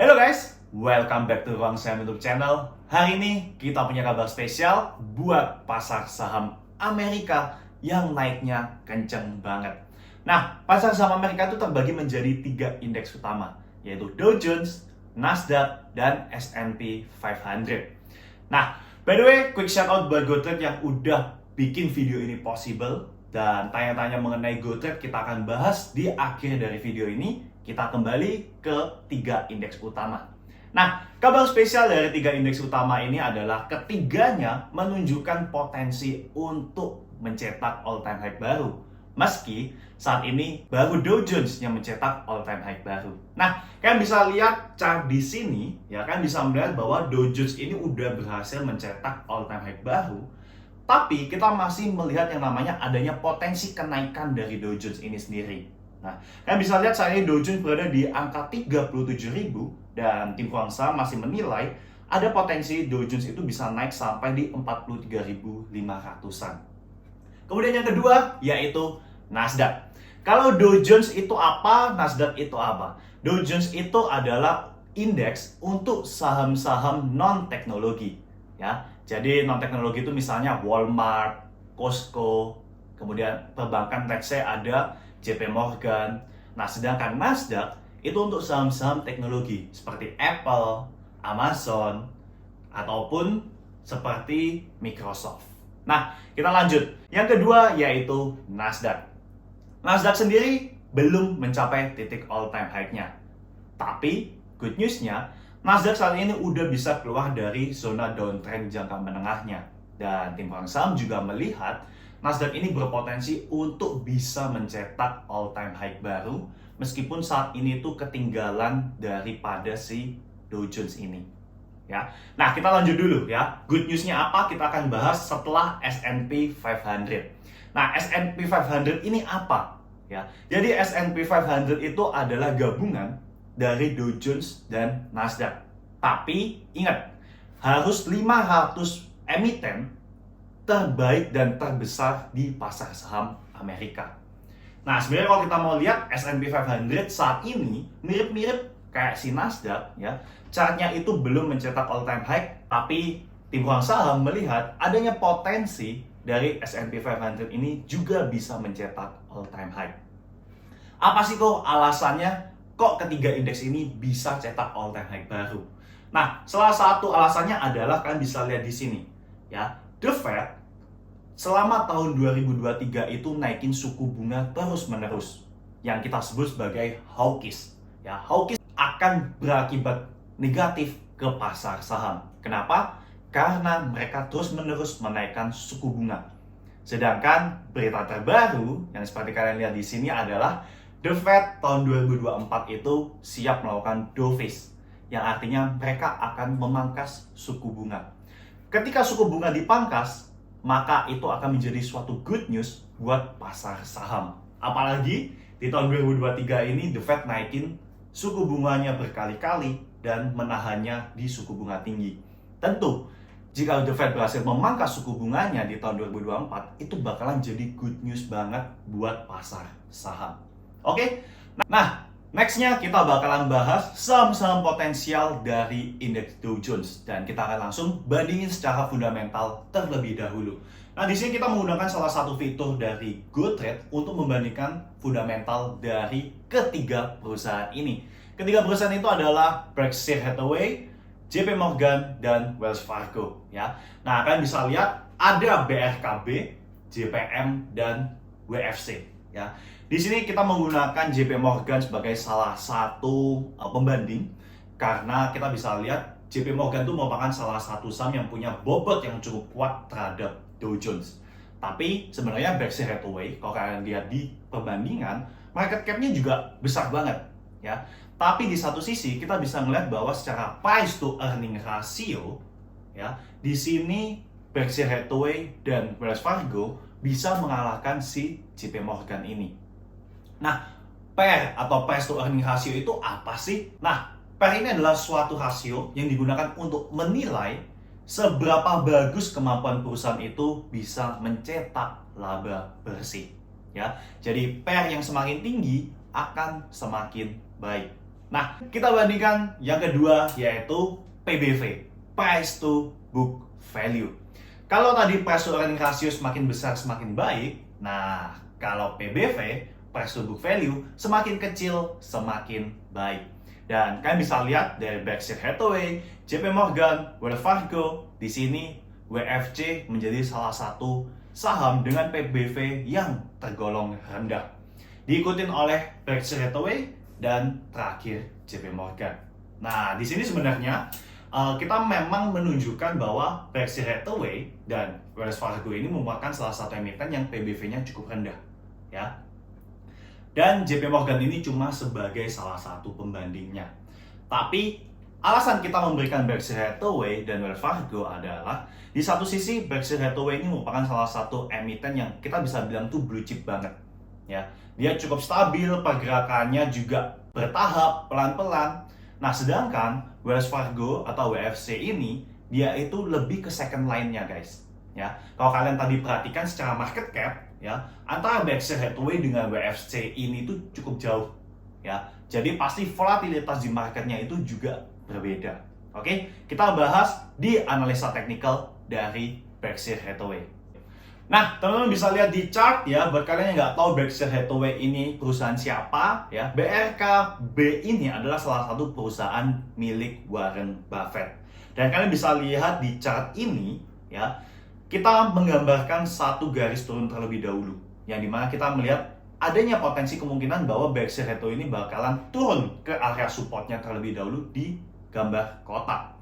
Halo guys, welcome back to Ruang Saham YouTube channel. Hari ini kita punya kabar spesial buat pasar saham Amerika yang naiknya kenceng banget. Nah, pasar saham Amerika itu terbagi menjadi 3 indeks utama, yaitu Dow Jones, Nasdaq, dan S&P 500. Nah, by the way, quick shout out buat GoTrade yang udah bikin video ini possible. Dan tanya-tanya mengenai GoTrade kita akan bahas di akhir dari video ini. Kita kembali ke 3 indeks utama. Nah, kabar spesial dari 3 indeks utama ini adalah ketiganya menunjukkan potensi untuk mencetak all-time high baru. Meski saat ini baru Dow Jones yang mencetak all-time high baru. Nah, kalian bisa lihat chart di sini, ya kan bisa melihat bahwa Dow Jones ini udah berhasil mencetak all-time high baru. Tapi kita masih melihat yang namanya adanya potensi kenaikan dari Dow Jones ini sendiri. Nah, kalian bisa lihat saat ini Dow Jones berada di angka 37.000 dan tim Ruang Saham masih menilai ada potensi Dow Jones itu bisa naik sampai di 43.500-an. Kemudian yang kedua yaitu Nasdaq. Kalau Dow Jones itu apa, Nasdaq itu apa? Dow Jones itu adalah indeks untuk saham-saham non-teknologi, ya. Jadi non-teknologi itu misalnya Walmart, Costco, kemudian perbankan let's say ada JP Morgan. Nah, sedangkan Nasdaq itu untuk saham-saham teknologi seperti Apple, Amazon, ataupun seperti Microsoft. Nah, kita lanjut. Yang kedua yaitu Nasdaq. Nasdaq sendiri belum mencapai titik all-time high-nya. Tapi, good news-nya, Nasdaq saat ini udah bisa keluar dari zona downtrend jangka menengahnya. Dan tim Ruang Saham juga melihat Nasdaq ini berpotensi untuk bisa mencetak all-time high baru meskipun saat ini tuh ketinggalan daripada si Dow Jones ini. Ya. Nah, kita lanjut dulu ya. Good news-nya apa? Kita akan bahas setelah S&P 500. Nah, S&P 500 ini apa? Ya. Jadi S&P 500 itu adalah gabungan dari Dow Jones dan Nasdaq. Tapi ingat, harus 500 emiten terbaik dan terbesar di pasar saham Amerika. Nah, sebenarnya kalau kita mau lihat S&P 500 saat ini mirip-mirip kayak si Nasdaq, ya. Chartnya itu belum mencetak all-time high, tapi tim Ruang Saham melihat adanya potensi dari S&P 500 ini juga bisa mencetak all-time high. Apa sih kok alasannya kok ketiga indeks ini bisa cetak all-time high baru? Nah, salah satu alasannya adalah kalian bisa lihat di sini, ya. The Fed selama tahun 2023 itu naikin suku bunga terus-menerus yang kita sebut sebagai hawkish. Ya, hawkish akan berakibat negatif ke pasar saham. Kenapa? Karena mereka terus-menerus menaikkan suku bunga. Sedangkan berita terbaru yang seperti kalian lihat di sini adalah The Fed tahun 2024 itu siap melakukan dovish, yang artinya mereka akan memangkas suku bunga. Ketika suku bunga dipangkas, maka itu akan menjadi suatu good news buat pasar saham. Apalagi di tahun 2023 ini The Fed naikin suku bunganya berkali-kali dan menahannya di suku bunga tinggi. Tentu, jika The Fed berhasil memangkas suku bunganya di tahun 2024, itu bakalan jadi good news banget buat pasar saham. Oke? Nah, next-nya kita bakalan bahas saham-saham potensial dari indeks Dow Jones dan kita akan langsung bandingin secara fundamental terlebih dahulu. Nah, di sini kita menggunakan salah satu fitur dari GoTrade untuk membandingkan fundamental dari ketiga perusahaan ini. Ketiga perusahaan itu adalah Berkshire Hathaway, JP Morgan, dan Wells Fargo, ya. Nah, kalian bisa lihat ada BRKB, JPM, dan WFC, ya. Di sini kita menggunakan JP Morgan sebagai salah satu pembanding karena kita bisa lihat JP Morgan itu merupakan salah satu saham yang punya bobot yang cukup kuat terhadap Dow Jones. Tapi sebenarnya Berkshire Hathaway, kalau kalian lihat di perbandingan, market cap-nya juga besar banget, ya. Tapi di satu sisi kita bisa melihat bahwa secara price to earning ratio, ya, di sini Berkshire Hathaway dan Wells Fargo bisa mengalahkan si JP Morgan ini. Nah, PER atau price to earning ratio itu apa sih? Nah, PER ini adalah suatu rasio yang digunakan untuk menilai seberapa bagus kemampuan perusahaan itu bisa mencetak laba bersih. Ya, jadi PER yang semakin tinggi akan semakin baik. Nah, kita bandingkan yang kedua yaitu PBV, Price to Book Value. Kalau tadi price to earning ratio semakin besar semakin baik, nah kalau PBV, Price to Book Value, semakin kecil semakin baik. Dan kalian bisa lihat dari Berkshire Hathaway, JP Morgan, Wells Fargo, di sini WFC menjadi salah satu saham dengan PBV yang tergolong rendah. Diikutin oleh Berkshire Hathaway dan terakhir JP Morgan. Nah, di sini sebenarnya kita memang menunjukkan bahwa Berkshire Hathaway dan Wells Fargo ini merupakan salah satu emiten yang PBV-nya cukup rendah, ya. Dan JP Morgan ini cuma sebagai salah satu pembandingnya. Tapi alasan kita memberikan Berkshire Hathaway dan Wells Fargo adalah di satu sisi Berkshire Hathaway ini merupakan salah satu emiten yang kita bisa bilang tuh blue chip banget, ya. Dia cukup stabil, pergerakannya juga bertahap, pelan-pelan. Nah, sedangkan Wells Fargo atau WFC ini dia itu lebih ke second line-nya, guys. Ya, kalau kalian tadi perhatikan secara market cap, ya, antara Berkshire Hathaway dengan WFC ini tuh cukup jauh, ya. Jadi pasti volatilitas di marketnya itu juga berbeda. Oke, kita bahas di analisa teknikal dari Berkshire Hathaway. Nah, teman-teman bisa lihat di chart ya, buat kalian yang nggak tahu Berkshire Hathaway ini perusahaan siapa ya, BRKB ini adalah salah satu perusahaan milik Warren Buffett. Dan kalian bisa lihat di chart ini ya, kita menggambarkan satu garis turun terlebih dahulu, yang dimana kita melihat adanya potensi kemungkinan bahwa Berkshire Hathaway ini bakalan turun ke area supportnya terlebih dahulu di gambar kotak.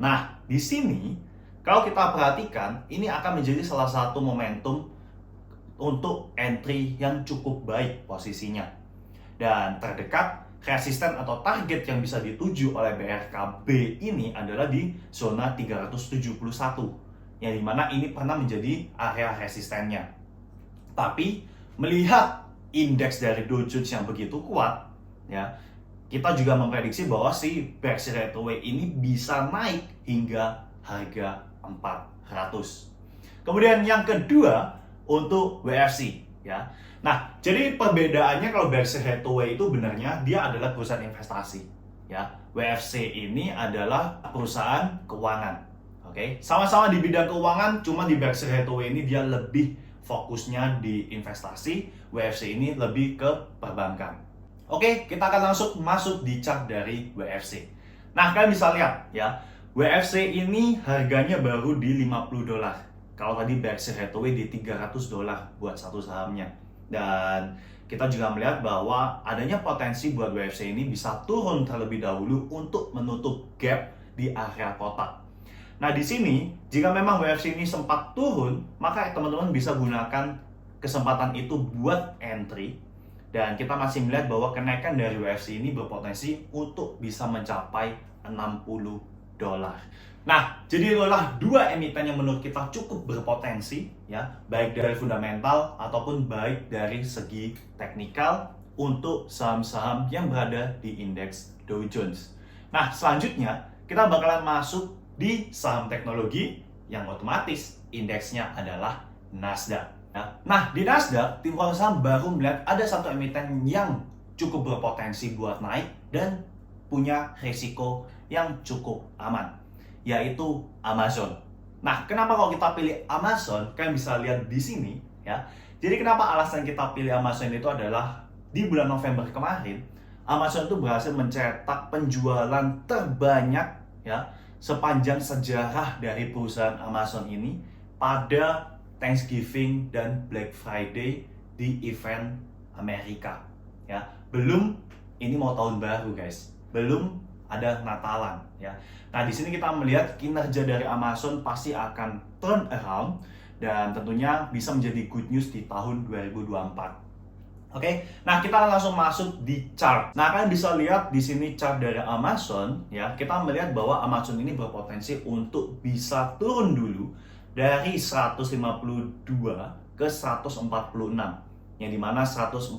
Nah, di sini kalau kita perhatikan, ini akan menjadi salah satu momentum untuk entry yang cukup baik posisinya. Dan terdekat resisten atau target yang bisa dituju oleh BRKB ini adalah di zona 371, yang dimana ini pernah menjadi area resistennya. Tapi melihat indeks dari Dow Jones yang begitu kuat, ya, kita juga memprediksi bahwa si Berkshire Hathaway ini bisa naik hingga harga 400. Kemudian yang kedua untuk WFC, ya. Nah, jadi perbedaannya kalau Berkshire Hathaway itu benarnya dia adalah perusahaan investasi, ya. WFC ini adalah perusahaan keuangan. Oke, sama-sama di bidang keuangan, cuma di Berkshire Hathaway ini dia lebih fokusnya di investasi, WFC ini lebih ke perbankan. Oke, kita akan langsung masuk di chart dari WFC. Nah, kalian bisa lihat ya, WFC ini harganya baru di $50. Kalau tadi Berkshire Hathaway di $300 buat satu sahamnya. Dan kita juga melihat bahwa adanya potensi buat WFC ini bisa turun terlebih dahulu untuk menutup gap di area kotak. Nah, di sini jika memang WFC ini sempat turun, maka teman-teman bisa gunakan kesempatan itu buat entry. Dan kita masih melihat bahwa kenaikan dari WFC ini berpotensi untuk bisa mencapai $60. Nah, jadi itulah dua emiten yang menurut kita cukup berpotensi, ya, baik dari fundamental ataupun baik dari segi teknikal untuk saham-saham yang berada di indeks Dow Jones. Nah, selanjutnya kita bakalan masuk di saham teknologi yang otomatis indeksnya adalah Nasdaq. Nah, di Nasdaq, tim Fokus Saham baru melihat ada satu emiten yang cukup berpotensi buat naik dan punya risiko yang cukup aman, yaitu Amazon. Nah, kenapa kalau kita pilih Amazon? Kalian bisa lihat di sini ya. Jadi kenapa alasan kita pilih Amazon itu adalah di bulan November kemarin, Amazon itu berhasil mencetak penjualan terbanyak ya sepanjang sejarah dari perusahaan Amazon ini pada Thanksgiving dan Black Friday di event Amerika ya. Belum ini mau tahun baru, guys. Belum ada Natalan ya. Nah, di sini kita melihat kinerja dari Amazon pasti akan turn around dan tentunya bisa menjadi good news di tahun 2024. Oke. Nah, kita langsung masuk di chart. Nah, kalian bisa lihat di sini chart dari Amazon ya. Kita melihat bahwa Amazon ini berpotensi untuk bisa turun dulu dari 152 ke 146. Yang dimana 146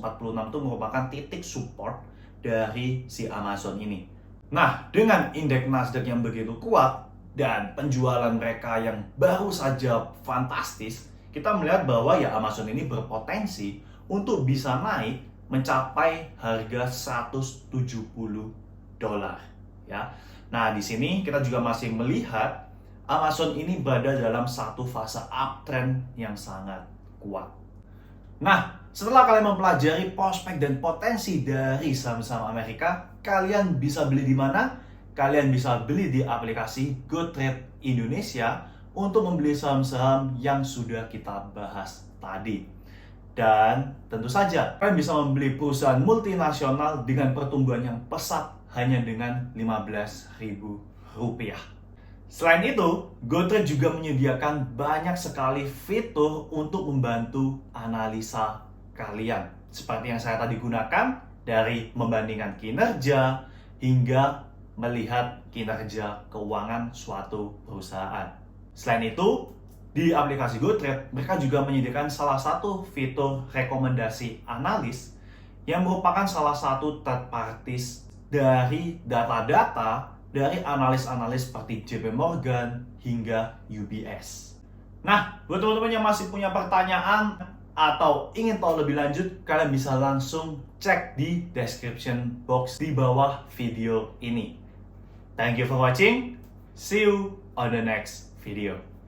itu merupakan titik support dari si Amazon ini. Nah, dengan indeks Nasdaq yang begitu kuat dan penjualan mereka yang baru saja fantastis, kita melihat bahwa ya Amazon ini berpotensi untuk bisa naik mencapai harga $170. ya. Nah, di sini kita juga masih melihat Amazon ini berada dalam satu fase uptrend yang sangat kuat. Nah, setelah kalian mempelajari prospek dan potensi dari saham-saham Amerika, kalian bisa beli di mana? Kalian bisa beli di aplikasi GoTrade Indonesia untuk membeli saham-saham yang sudah kita bahas tadi. Dan tentu saja, kalian bisa membeli perusahaan multinasional dengan pertumbuhan yang pesat hanya dengan Rp15.000. Selain itu, GoTrade juga menyediakan banyak sekali fitur untuk membantu analisa kalian. Seperti yang saya tadi gunakan, dari membandingkan kinerja hingga melihat kinerja keuangan suatu perusahaan. Selain itu, di aplikasi GoTrade, mereka juga menyediakan salah satu fitur rekomendasi analis yang merupakan salah satu third parties dari data-data dari analis-analis seperti JP Morgan hingga UBS. Nah, buat teman-teman yang masih punya pertanyaan atau ingin tahu lebih lanjut, kalian bisa langsung cek di description box di bawah video ini. Thank you for watching. See you on the next video.